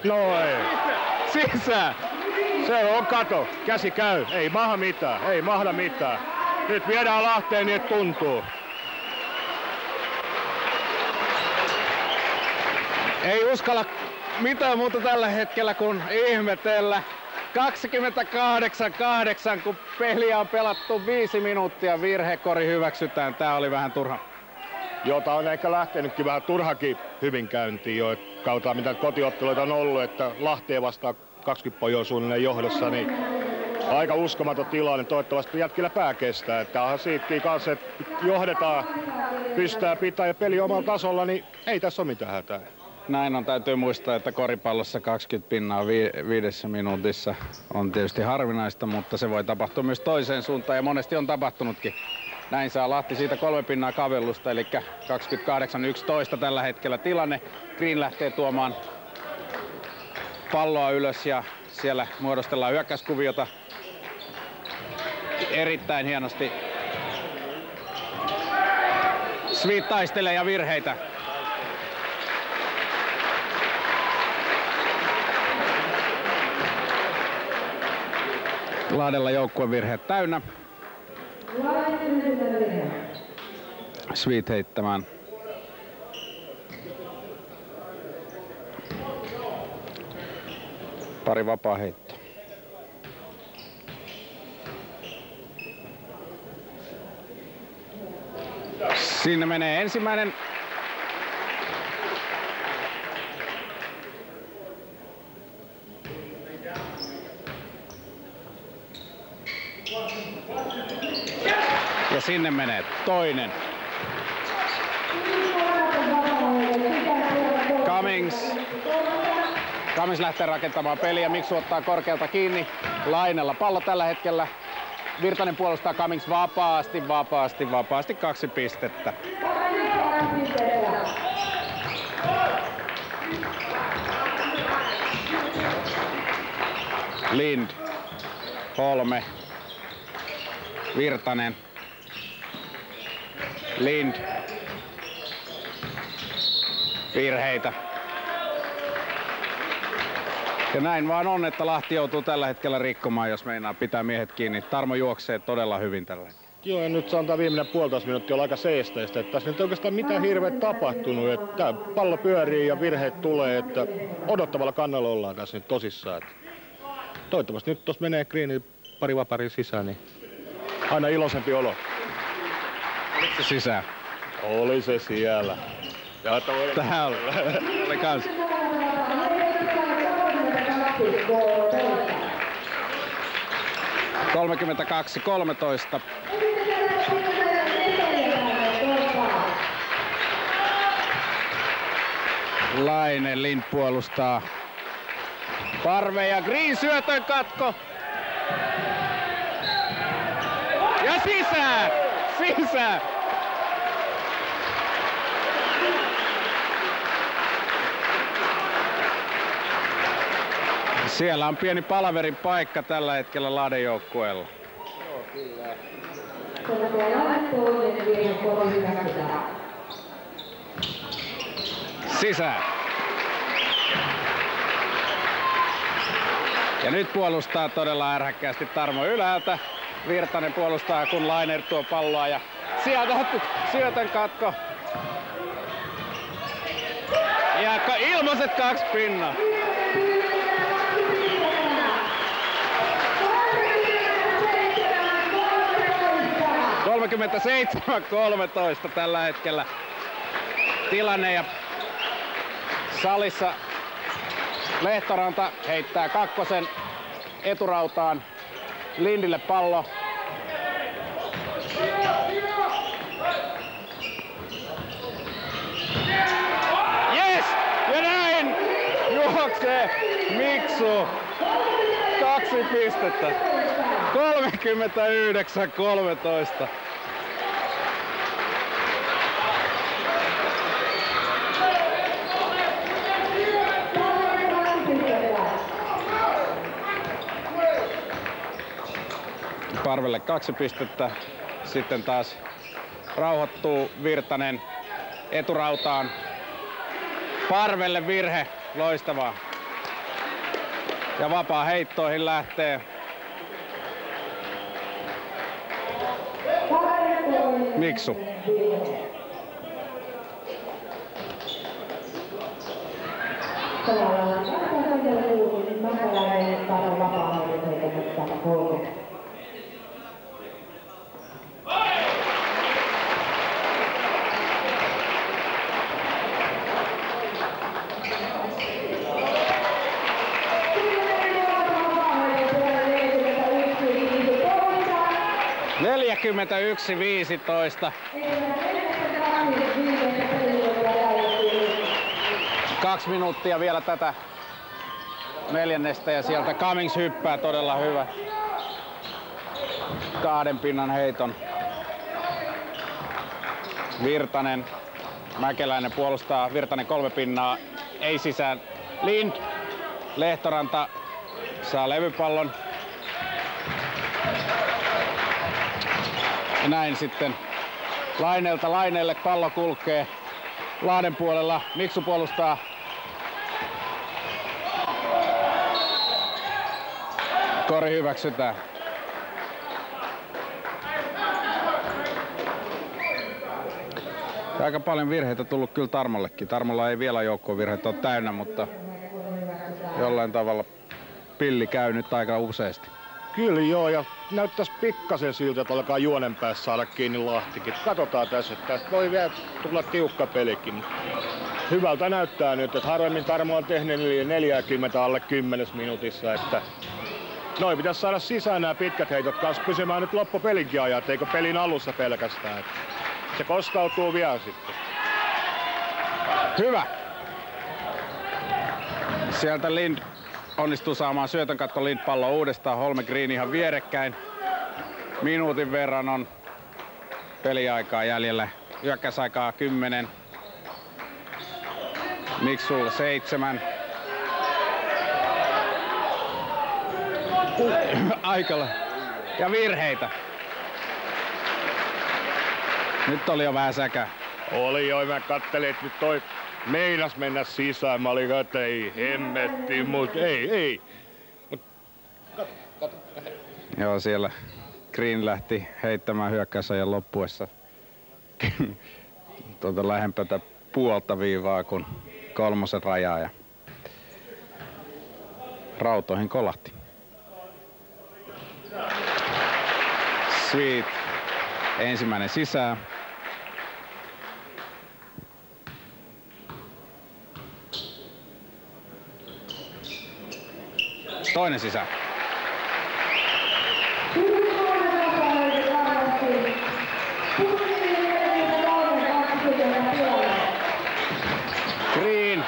No ei. Sisään! Se on kato. Käsi käy. Ei mahda mitään. Ei mahda mitään. Nyt viedään Lahteen niin, että tuntuu. Ei uskalla mitään muuta tällä hetkellä kuin ihmetellä. 28-8, kun peliä on pelattu 5 minuuttia, virhekori hyväksytään. Tää oli vähän turha. Jota on ehkä lähtenytkin vähän turhakin hyvin käyntiin jo kautta mitä kotiotteluita on ollut, että Lahteen vastaan 20 pojoa suunnilleen johdossa, niin aika uskomaton tilanne. Toivottavasti jätkillä pää kestää. Että onhan siitäkin kanssa, että johdetaan, pystytään pitää ja peli omalla tasolla, niin ei tässä ole mitään hätää. Näin on, täytyy muistaa, että koripallossa 20 pinnaa 5 minuutissa on tietysti harvinaista, mutta se voi tapahtua myös toiseen suuntaan ja monesti on tapahtunutkin. Näin saa Lahti siitä 3 pinnaa kavellusta, eli 28-11 tällä hetkellä tilanne. Green lähtee tuomaan palloa ylös ja siellä muodostellaan hyökkäyskuviota erittäin hienosti. Sweet taistelee ja virheitä. Lahdella joukkuevirheet täynnä. Sweet heittämään. Pari vapaa heittoa. Sinne menee ensimmäinen. Ja sinne menee toinen. Cummings lähtee rakentamaan peliä. Miksu ottaa korkealta kiinni. Lainella pallo tällä hetkellä. Virtanen puolustaa Cummings vapaasti 2 pistettä. Lind, Holme, Virtanen, Lind, virheitä. Ja näin vaan on, että Lahti joutuu tällä hetkellä rikkomaan, jos meinaa pitää miehet kiinni. Tarmo juoksee todella hyvin tällä hetkellä. Joo, ja nyt sanotaan viimeinen 1,5 minuuttia on aika seesteistä. Että tässä nyt ei oikeastaan mitään hirveä tapahtunut. Että pallo pyörii ja virheet tulee, että odottavalla kannalla ollaan tässä nyt tosissaan. Että toivottavasti nyt tuossa menee Greenin pari vaparia sisään, niin aina iloisempi olo. Oliko se sisään? Oli se siellä. Tää oli kans. – 32-13. Laine, Lind puolustaa. Parve ja Green syötön katko. Ja sisään! Sisään! Siellä on pieni palaverin paikka tällä hetkellä Lahden joukkueella. Joo, kyllä. Sisään. Ja nyt puolustaa todella ärhäkkäästi Tarmo ylhäältä. Virtanen puolustaa, kun Lainer tuo palloa ja sieltä syötön katko. Ja ilmaiset 2 pinnaa. (37-13) tällä hetkellä tilanne ja salissa Lehtoranta heittää kakkosen eturautaan. Lindille pallo. Yes! Ja näin juoksee Miksu. 2 pistettä. 39-13. Parvelle 2 pistettä. Sitten taas rauhoittuu Virtanen eturautaan. Parvelle virhe. Loistavaa. Ja vapaa heittoihin lähtee Miksu. Neljäkymmentä 1-15. 2 minuuttia vielä tätä neljännestä ja sieltä Cummings hyppää todella hyvä. 2 pinnan heiton. Virtanen, Mäkeläinen puolustaa. Virtanen 3 pinnaa, ei sisään. Lind, Lehtoranta saa levypallon. Ja näin sitten Laineelta Laineelle pallo kulkee Lahden puolella. Miksu puolustaa. Kori hyväksytään. Aika paljon virheitä tullut kyllä Tarmollekin. Tarmolla ei vielä joukkuevirheitä ole täynnä, mutta jollain tavalla pilli käy nyt aika useasti. Kyllä joo, ja näyttäisi pikkasen siltä, että alkaa juonen päässä saada kiinni Lahtikin. Katsotaan tässä, että tästä voi vielä tulla tiukka pelikin. Hyvältä näyttää nyt, että harvemmin Tarmo on tehnyt yli 40 alle 10 minuutissa. Että noin pitäisi saada sisään nämä pitkät heitot kanssa pysymään nyt loppupelinkin ajat, eikö pelin alussa pelkästään. Että se kostautuu vielä sitten. Hyvä! Sieltä Lind onnistuu saamaan syötön katko Lind pallo uudestaan. Holmgren ihan vierekkäin. Minuutin verran on peliaikaa jäljellä. Hyökkäysaikaa 10. Miksulla 7. Aikalla. Ja virheitä. Nyt oli jo vähän säkä. Oli jo, mä kattelin, että nyt toi meinas mennä sisään. Mä olin, että ei hemmetti, mutta ei. Kato. Joo, siellä Green lähti heittämään hyökkäysajan loppuessa lähempää puolta viivaa kuin 3. rajaa ja rautoihin kolahti. Sweet. Ensimmäinen sisään. Toinen sisään. Green.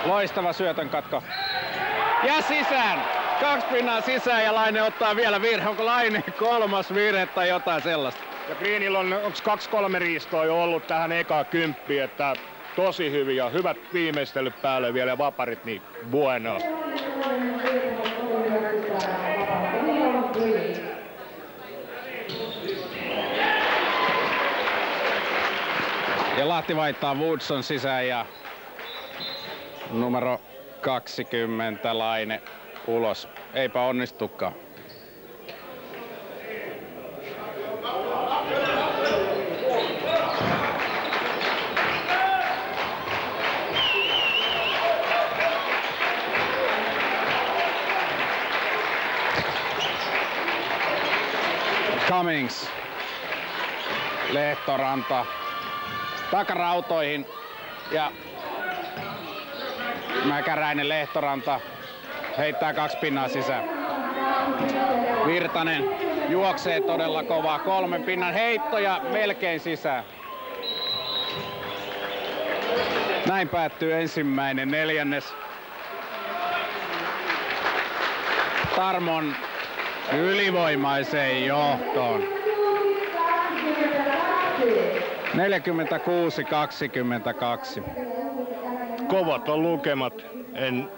Loistava syötön katko. Ja sisään. 2 pinnaa sisään ja Laine ottaa vielä virhe. Onko Laine 3. virhe tai jotain sellaista? Ja Greenillä on 2-3 riistoa jo ollut tähän ekaan kymppiin, että tosi hyvin ja hyvät viimeistelyt päälle vielä ja vaparit, niin bueno. Ja Lahti vaihtaa Woodson sisään ja numero 20 Laine ulos. Eipä onnistukaan. Cummings, Lehtoranta takarautoihin ja Mäkäräinen Lehtoranta heittää 2 pinnaa sisään. Virtanen juoksee todella kovaa, 3 pinnan heitto ja melkein sisään. Näin päättyy ensimmäinen neljännes. Tarmon ylivoimaiseen johtoon. 46-22. Kovat on lukemat, en